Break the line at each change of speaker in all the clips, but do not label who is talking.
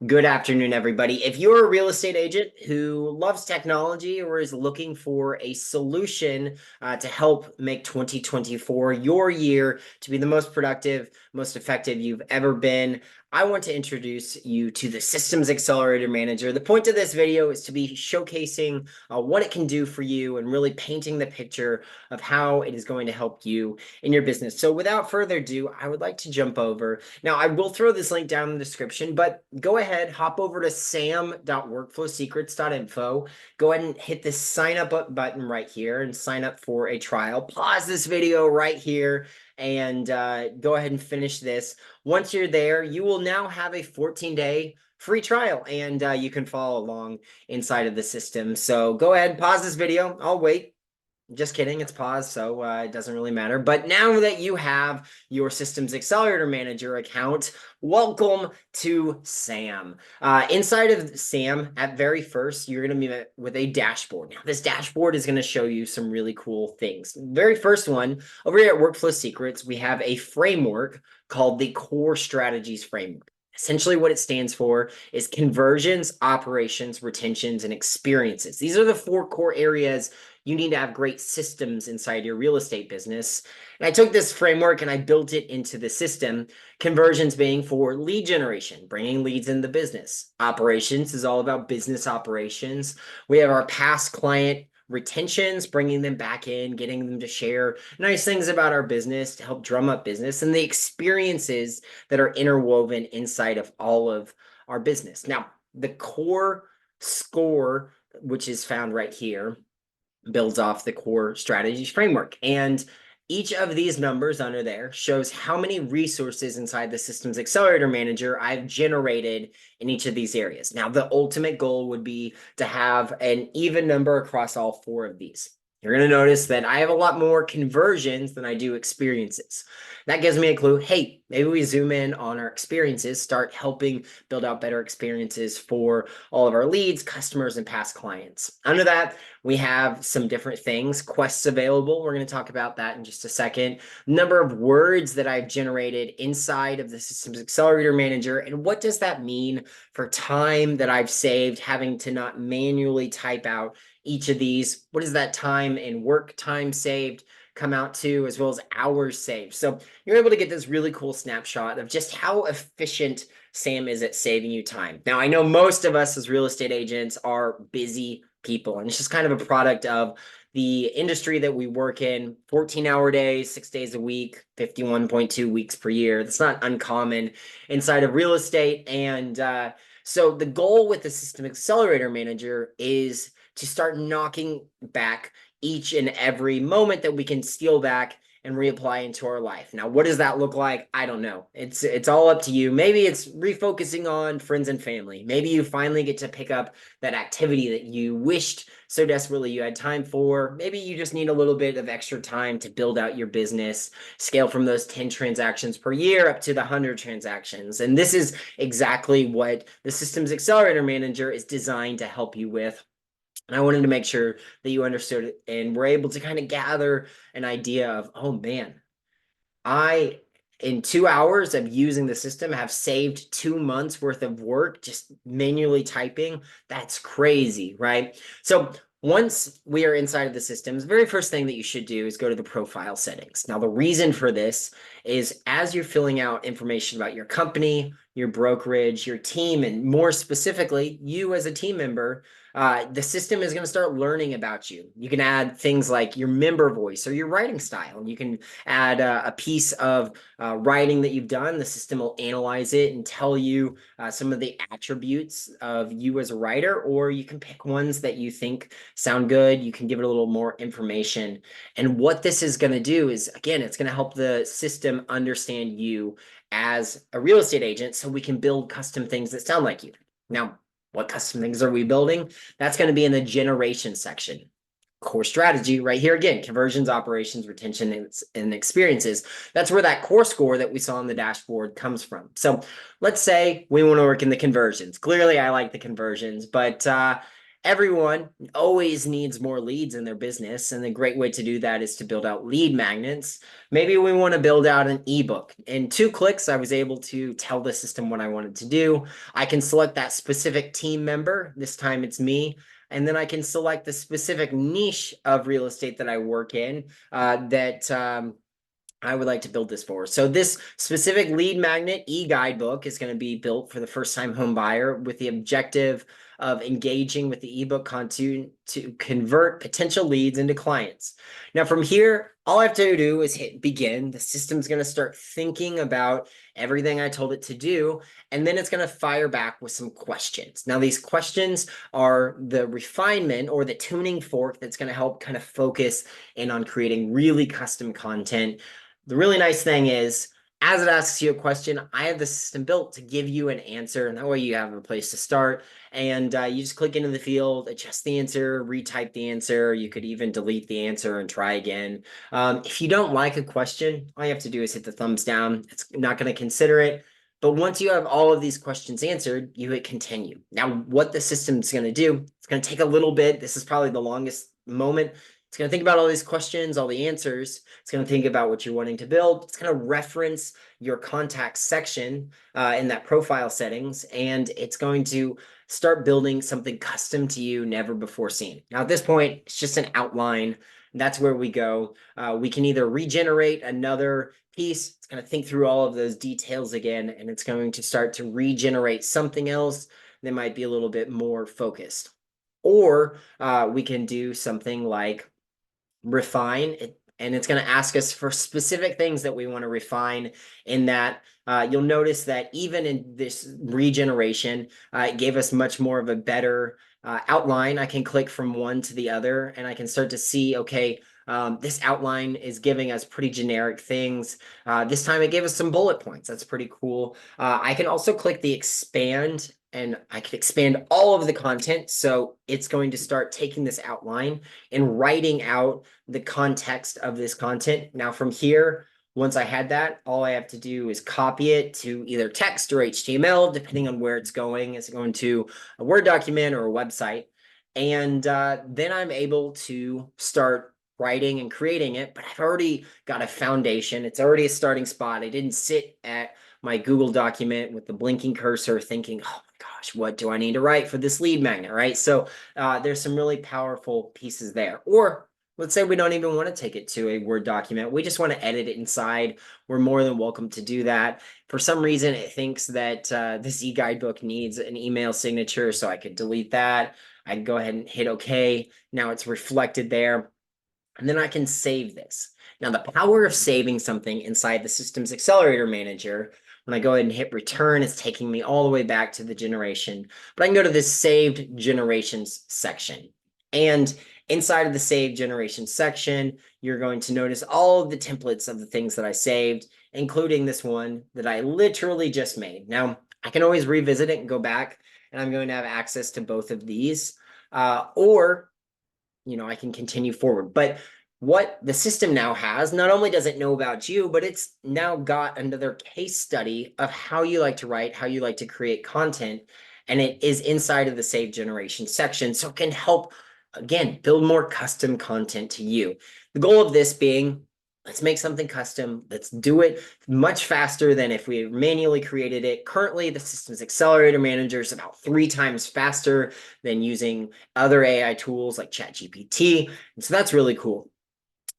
Good afternoon, everybody. If you're a real estate agent who loves technology or is looking for a solution to help make 2024 your year to be the most productive, most effective you've ever been, I want to introduce you to the Systems Accelerator Manager. The point of this video is to be showcasing what it can do for you and really painting the picture of how it is going to help you in your business. So without further ado, I would like to jump over. Now, I will throw this link down in the description, but go ahead, hop over to sam.workflowsecrets.info. Go ahead and hit this sign up button right here and sign up for a trial. Pause this video right here and go ahead and finish this. Once you're there, you will now have a 14-day free trial, and you can follow along inside of the system. So go ahead, pause this video. I'll wait. Just kidding, it's paused, so it doesn't really matter. But now that you have your Systems Accelerator Manager account, welcome to SAM. Inside of SAM, at very first, you're going to be met with a dashboard. Now, this dashboard is going to show you some really cool things. Very first one, over here at Workflow Secrets, we have a framework called the Core Strategies Framework. Essentially, what it stands for is conversions, operations, retentions, and experiences. These are the four core areas you need to have great systems inside your real estate business. And I took this framework and I built it into the system. Conversions being for lead generation, bringing leads in the business. Operations is all about business operations. We have our past client retentions, bringing them back in, getting them to share nice things about our business to help drum up business, and the experiences that are interwoven inside of all of our business. Now, the core score, which is found right here, builds off the core strategies framework. And each of these numbers under there shows how many resources inside the Systems Accelerator Manager I've generated in each of these areas. Now, the ultimate goal would be to have an even number across all four of these. You're going to notice that I have a lot more conversions than I do experiences. That gives me a clue. Hey, maybe we zoom in on our experiences, start helping build out better experiences for all of our leads, customers, and past clients. Under that, we have some different things, quests available. We're going to talk about that in just a second. Number of words that I've generated inside of the Systems Accelerator Manager, and what does that mean for time that I've saved having to not manually type out each of these. What does that time and work time saved come out to, as well as hours saved? So you're able to get this really cool snapshot of just how efficient SAM is at saving you time. Now, I know most of us as real estate agents are busy people, and it's just kind of a product of the industry that we work in. 14-hour days, 6 days a week, 51.2 weeks per year. That's not uncommon inside of real estate. And so the goal with the System Accelerator Manager is to start knocking back each and every moment that we can steal back and reapply into our life. Now, what does that look like? I don't know. It's all up to you. Maybe it's refocusing on friends and family. Maybe you finally get to pick up that activity that you wished so desperately you had time for. Maybe you just need a little bit of extra time to build out your business, scale from those 10 transactions per year up to the 100 transactions. And this is exactly what the Systems Accelerator Manager is designed to help you with. And I wanted to make sure that you understood it and were able to kind of gather an idea of, oh man, in 2 hours of using the system, have saved 2 months worth of work just manually typing. That's crazy, right? So once we are inside of the systems, the very first thing that you should do is go to the profile settings. Now, the reason for this is as you're filling out information about your company, your brokerage, your team, and more specifically, you as a team member, the system is going to start learning about you. You can add things like your member voice or your writing style. You can add a piece of writing that you've done. The system will analyze it and tell you some of the attributes of you as a writer, or you can pick ones that you think sound good. You can give it a little more information. And what this is going to do is, again, it's going to help the system understand you as a real estate agent so we can build custom things that sound like you. Now, what custom things are we building? That's going to be in the generation section. Core strategy right here again, conversions, operations, retention, and experiences. That's where that core score that we saw on the dashboard comes from. So let's say we want to work in the conversions. Clearly, I like the conversions, but Everyone always needs more leads in their business, and a great way to do that is to build out lead magnets. Maybe we want to build out an ebook. In 2 clicks, I was able to tell the system what I wanted to do. I can select that specific team member. This time it's me. And then I can select the specific niche of real estate that I work in that I would like to build this for. So this specific lead magnet e-guidebook is going to be built for the first-time home buyer with the objective of engaging with the ebook content to convert potential leads into clients. Now from here, all I have to do is hit begin. The system's going to start thinking about everything I told it to do, and then it's going to fire back with some questions. Now these questions are the refinement or the tuning fork that's going to help kind of focus in on creating really custom content. The really nice thing is, as it asks you a question, I have the system built to give you an answer, and that way you have a place to start. And you just click into the field, adjust the answer, retype the answer. You could even delete the answer and try again. If you don't like a question, all you have to do is hit the thumbs down. It's not going to consider it. But once you have all of these questions answered, you hit continue. Now, what the system's going to do, it's going to take a little bit. This is probably the longest moment. It's going to think about all these questions, all the answers. It's going to think about what you're wanting to build. It's going to reference your contacts section in that profile settings, and it's going to start building something custom to you, never before seen. Now, at this point, it's just an outline. That's where we go. We can either regenerate another piece. It's going to think through all of those details again, and it's going to start to regenerate something else that might be a little bit more focused. Or we can do something like refine it, and it's going to ask us for specific things that we want to refine in that. You'll notice that even in this regeneration, it gave us much more of a better outline. I can click from one to the other, and I can start to see, okay, this outline is giving us pretty generic things. This time it gave us some bullet points. That's pretty cool. I can also click the expand, and I can expand all of the content. So it's going to start taking this outline and writing out the context of this content. Now from here, once I had that, all I have to do is copy it to either text or HTML, depending on where it's going. Is it going to a Word document or a website? And then I'm able to start writing and creating it, but I've already got a foundation. It's already a starting spot. I didn't sit at my Google document with the blinking cursor thinking, oh my gosh, what do I need to write for this lead magnet, right? So there's some really powerful pieces there. Or let's say we don't even want to take it to a Word document. We just want to edit it inside. We're more than welcome to do that. For some reason, it thinks that this e-guidebook needs an email signature, so I could delete that. I can go ahead and hit OK. Now it's reflected there. And then I can save this. Now, the power of saving something inside the Systems Accelerator Manager, when I go ahead and hit return, it's taking me all the way back to the generation. But I can go to this saved generations section. And inside of the saved generations section, you're going to notice all of the templates of the things that I saved, including this one that I literally just made. Now, I can always revisit it and go back, and I'm going to have access to both of these. Or I can continue forward. But what the system now has, not only does it know about you, but it's now got another case study of how you like to write, how you like to create content, and it is inside of the save generation section. So it can help, again, build more custom content to you. The goal of this being, let's make something custom. Let's do it much faster than if we manually created it. Currently, the Systems Accelerator Manager is about 3 times faster than using other AI tools like ChatGPT. And so that's really cool.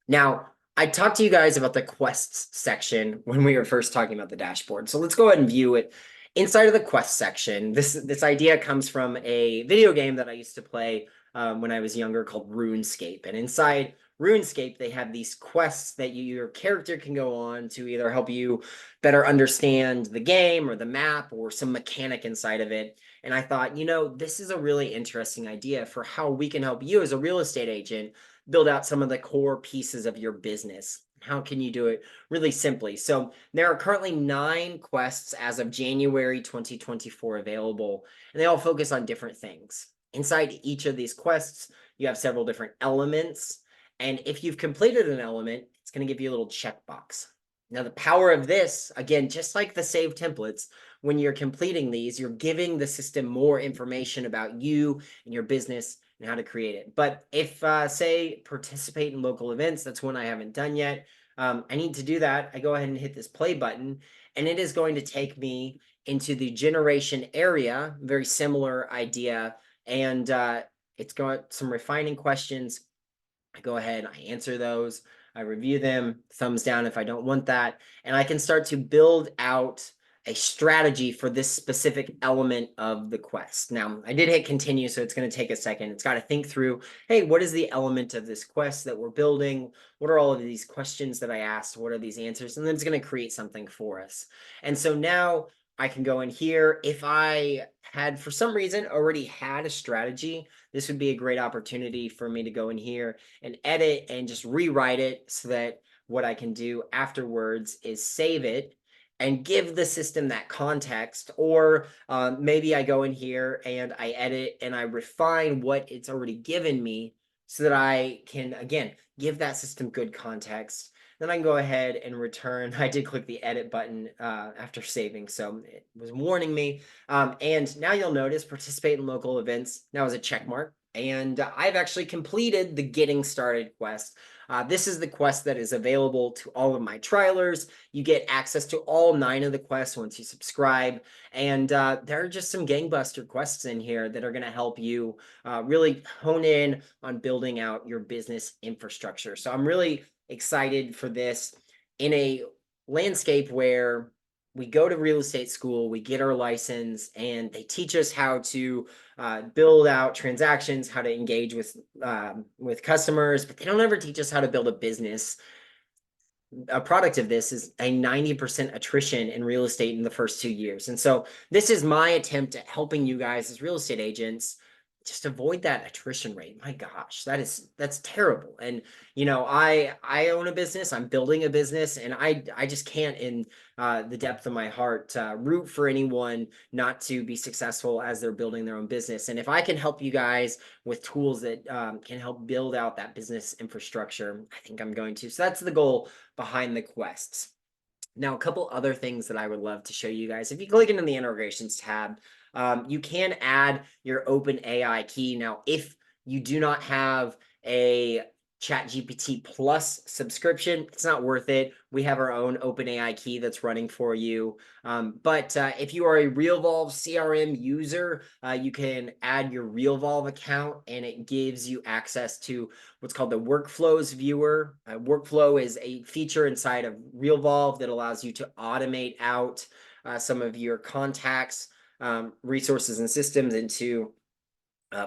Now, I talked to you guys about the quests section when we were first talking about the dashboard. So let's go ahead and view it. Inside of the quest section, this idea comes from a video game that I used to play when I was younger called RuneScape. And inside RuneScape, they have these quests that your character can go on to either help you better understand the game or the map or some mechanic inside of it. And I thought, this is a really interesting idea for how we can help you as a real estate agent build out some of the core pieces of your business. How can you do it really simply? So there are currently 9 quests as of January 2024 available, and they all focus on different things. Inside each of these quests, you have several different elements. And if you've completed an element, it's going to give you a little checkbox. Now, the power of this, again, just like the save templates, when you're completing these, you're giving the system more information about you and your business and how to create it. But if, say, participate in local events, that's one I haven't done yet. I need to do that. I go ahead and hit this play button, and it is going to take me into the generation area, very similar idea. And it's got some refining questions. I go ahead, I answer those, I review them, thumbs down if I don't want that, and I can start to build out a strategy for this specific element of the quest. Now, I did hit continue, so it's going to take a second. It's got to think through, hey, what is the element of this quest that we're building? What are all of these questions that I asked? What are these answers? And then it's going to create something for us. And so now I can go in here. If I had, for some reason, already had a strategy, this would be a great opportunity for me to go in here and edit and just rewrite it, so that what I can do afterwards is save it and give the system that context. Or maybe I go in here and I edit and I refine what it's already given me, so that I can, again, give that system good context. Then I can go ahead and return. I did click the edit button after saving, so it was warning me. And now you'll notice participate in local events now is a check mark. And I've actually completed the getting started quest. This is the quest that is available to all of my trialers. You get access to all 9 of the quests once you subscribe. And there are just some gangbuster quests in here that are going to help you really hone in on building out your business infrastructure. So I'm really excited for this in a landscape where we go to real estate school, we get our license, and they teach us how to build out transactions, how to engage with customers, but they don't ever teach us how to build a business. A product of this is a 90% attrition in real estate in the first 2 years. And so this is my attempt at helping you guys as real estate agents just avoid that attrition rate. My gosh, that's terrible. And I own a business, I'm building a business, and I just can't, in the depth of my heart, root for anyone not to be successful as they're building their own business. And if I can help you guys with tools that can help build out that business infrastructure, I think I'm going to. So that's the goal behind the quests. Now, a couple other things that I would love to show you guys. If you click into the integrations tab, you can add your OpenAI key. Now, if you do not have a ChatGPT Plus subscription, it's not worth it. We have our own OpenAI key that's running for you. But if you are a RealVolve CRM user, you can add your RealVolve account, and it gives you access to what's called the Workflows viewer. Workflow is a feature inside of RealVolve that allows you to automate out some of your contacts, resources, and systems into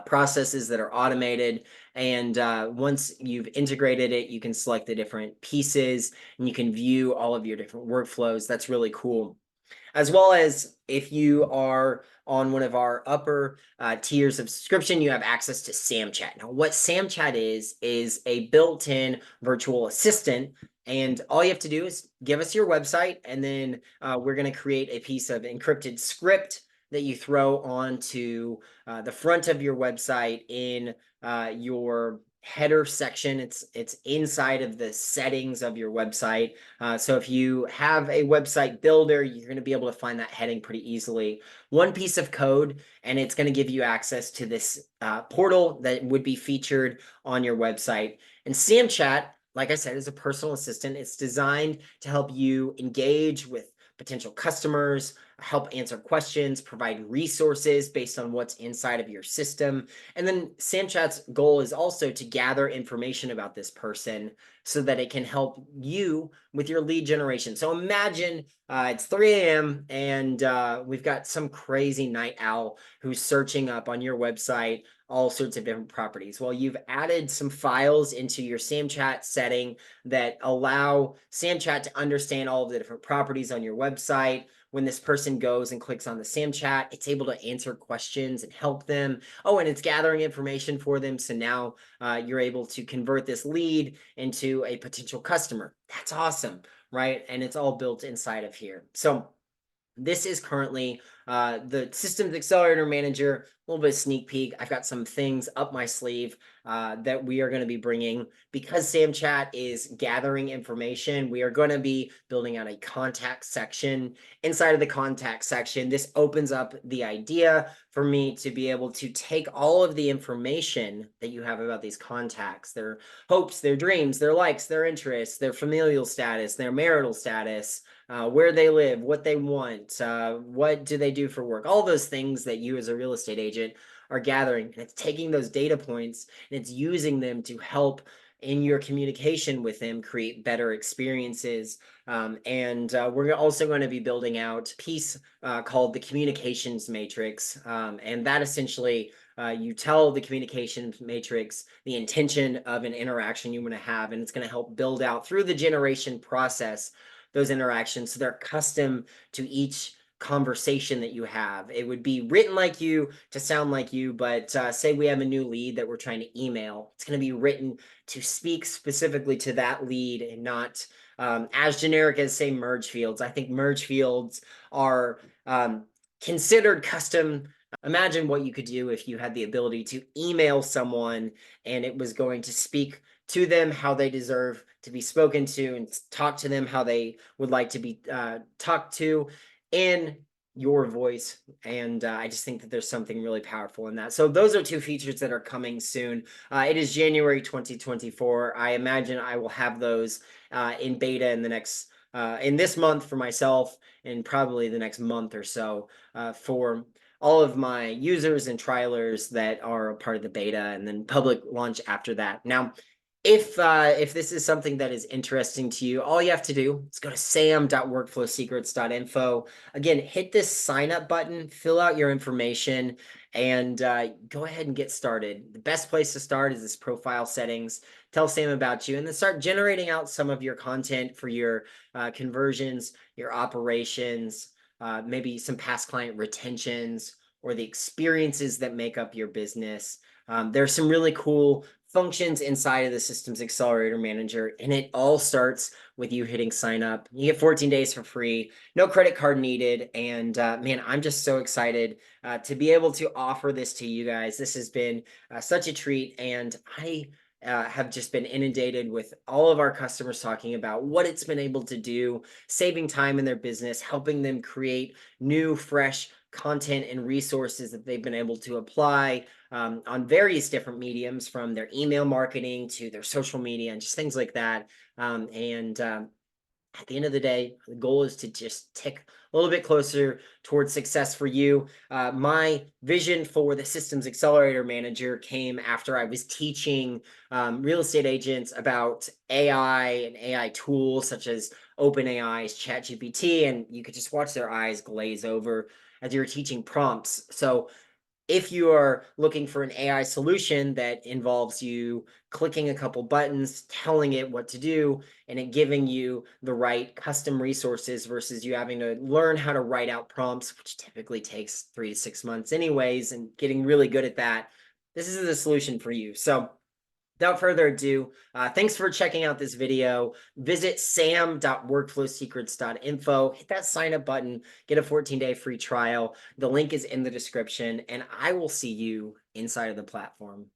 processes that are automated. And once you've integrated it, you can select the different pieces and you can view all of your different workflows. That's really cool. As well as if you are on one of our upper tiers of subscription, you have access to SamChat. Now, what SamChat is a built-in virtual assistant. And all you have to do is give us your website, and then we're going to create a piece of encrypted script that you throw onto the front of your website in your header section. It's inside of the settings of your website. So if you have a website builder, you're going to be able to find that heading pretty easily. One piece of code, and it's going to give you access to this portal that would be featured on your website. And SamChat, like I said, is a personal assistant. It's designed to help you engage with potential customers, help answer questions, provide resources based on what's inside of your system. And then SamChat's goal is also to gather information about this person so that it can help you with your lead generation. So imagine it's 3 a.m. and we've got some crazy night owl who's searching up on your website all sorts of different properties. Well, you've added some files into your SamChat setting that allow SamChat to understand all of the different properties on your website. When this person goes and clicks on the SamChat, it's able to answer questions and help them. Oh, and it's gathering information for them. So now you're able to convert this lead into a potential customer. That's awesome, right? And it's all built inside of here. So this is currently The Systems Accelerator Manager, a little bit of sneak peek. I've got some things up my sleeve that we are going to be bringing. Because SamChat is gathering information, we are going to be building out a contact section. Inside of the contact section, this opens up the idea for me to be able to take all of the information that you have about these contacts, their hopes, their dreams, their likes, their interests, their familial status, their marital status, where they live, what they want, what do they do for work, all those things that you as a real estate agent are gathering. And it's taking those data points and it's using them to help in your communication with them create better experiences. We're also going to be building out a piece called the communications matrix. And that essentially you tell the communications matrix the intention of an interaction you want to have, and it's going to help build out through the generation process those interactions so they're custom to each conversation that you have. It would be written like you to sound like you, but say we have a new lead that we're trying to email, it's going to be written to speak specifically to that lead and not as generic as, say, merge fields. I think merge fields are considered custom. Imagine what you could do if you had the ability to email someone and it was going to speak to them how they deserve to be spoken to and talk to them how they would like to be talked to in your voice. And I just think that there's something really powerful in that. So those are two features that are coming soon. It is January 2024. I imagine I will have those in beta in the next in this month for myself, and probably the next month or so for all of my users and trialers that are a part of the beta, and then public launch after that. Now, if this is something that is interesting to you, all you have to do is go to sam.workflowsecrets.info. Again, hit this sign up button, fill out your information, and go ahead and get started. The best place to start is this profile settings. Tell Sam about you, and then start generating out some of your content for your conversions, your operations, maybe some past client retentions, or the experiences that make up your business. There's some really cool functions inside of the Systems Accelerator Manager, and it all starts with you hitting sign up. You get 14 days for free, no credit card needed, and man, I'm just so excited to be able to offer this to you guys. This has been such a treat, and I have just been inundated with all of our customers talking about what it's been able to do, saving time in their business, helping them create new, fresh content and resources that they've been able to apply on various different mediums, from their email marketing to their social media and just things like that. At the end of the day, the goal is to just tick a little bit closer towards success for you. My vision for the Systems Accelerator Manager came after I was teaching real estate agents about AI and AI tools such as OpenAI's ChatGPT, and you could just watch their eyes glaze over as you're teaching prompts. So if you are looking for an AI solution that involves you clicking a couple buttons, telling it what to do, and it giving you the right custom resources versus you having to learn how to write out prompts, which typically takes 3 to 6 months anyways, and getting really good at that, this is the solution for you. So without further ado, thanks for checking out this video. Visit sam.workflowsecrets.info, hit that sign up button, get a 14-day free trial. The link is in the description, and I will see you inside of the platform.